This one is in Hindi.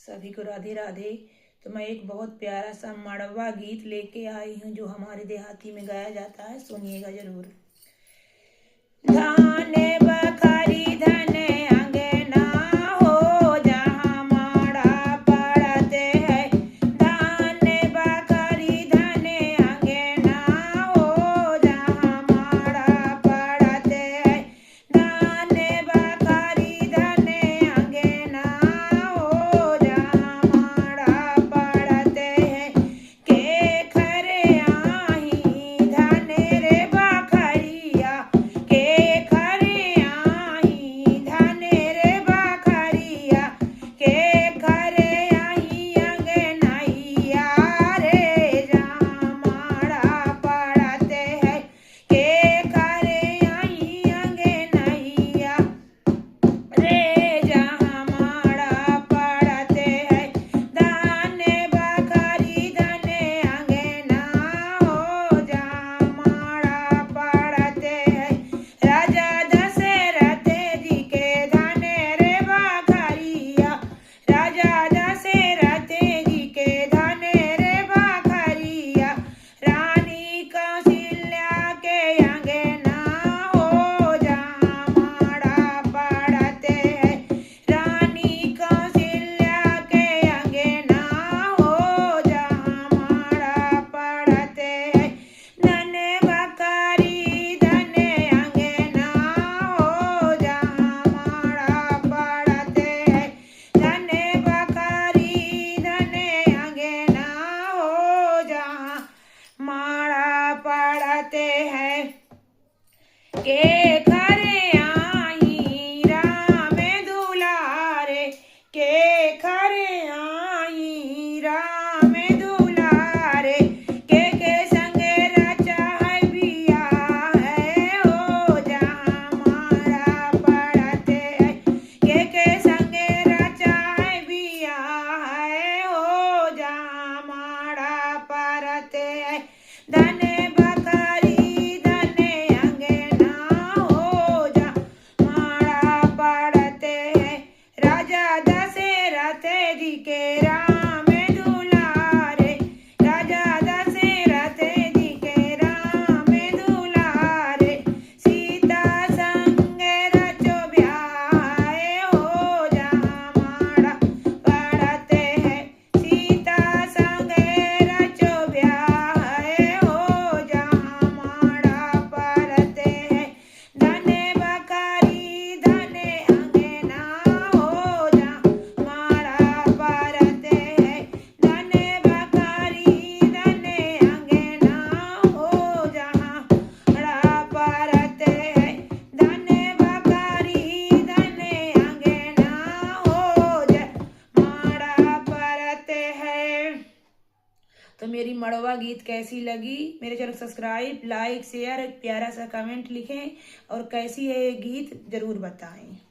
सभी को राधे राधे। तो मैं एक बहुत प्यारा सा मड़वा गीत लेके आई हूँ जो हमारे देहाती में गाया जाता है, सुनिएगा जरूर। धान बखारी धन अंगना हो जहाँ माड़ा पड़ते हैं, धान बखारी धन अंगना हो जहाँ माड़ा पड़ते हैं, धान बखारी धन अंगना हो जहाँ माड़ा पड़ते हैं, के खरे आही धन रे बखरिया, के खरे आही धन रे बखरिया, के खरे आही अंगनैया रे जहाँ माड़ा पड़ते हैं, के खरे आही अंगनैया रे जहाँ माड़ा पड़ते हैं, धान बखारी धन अंगना हो जहाँ माड़ा पड़ते हैं, राजा दशरथ जी के धन रे बखरिया, राजा दशरथ जी के धन रे बखरिया, रानी कौशल्या के अंगना हो जहाँ माड़ा पड़ते हैं, रानी कौशल्या के अंगना हो जहाँ माड़ा पड़ते हैं, धन बखारी धन अंगना हो जहाँ माड़ा पड़ते हैं, धन बखारी धन अंगना हो जहाँ माड़ा पड़ते हैं, के खरे आही राम दुलारे, के खरे आही राम दुलारे, के संगे रचा है बिया है हो जहाँ माड़ा पड़ते हैं, के संगे रचा है बिया है हो जहाँ माड़ा पड़ते हैं, धन बखारी धन अंगना हो जहाँ माड़ा पड़ते हैं, राजा दशरथ जी के राम दुलारे, राजा दशरथ जी के राम दुलारे, सीता संग रचो ब्याह हो जहाँ माड़ा पड़ते हैं, सीता संग रचो ब्याह हो जहाँ माड़ा पड़ते हैं, धन बखारी धन अंगना हो जहाँ माड़ा पड़ते हैं, धन बखारी धन अंगना हो जहाँ माड़ा पड़ते हैं, धन बखारी धन अंगना हो जहाँ माड़ा पड़ते हैं। तो मेरी मड़वा गीत कैसी लगी? मेरे चैनल को सब्सक्राइब, लाइक, शेयर, एक प्यारा सा कमेंट लिखें और कैसी है ये गीत जरूर बताएं।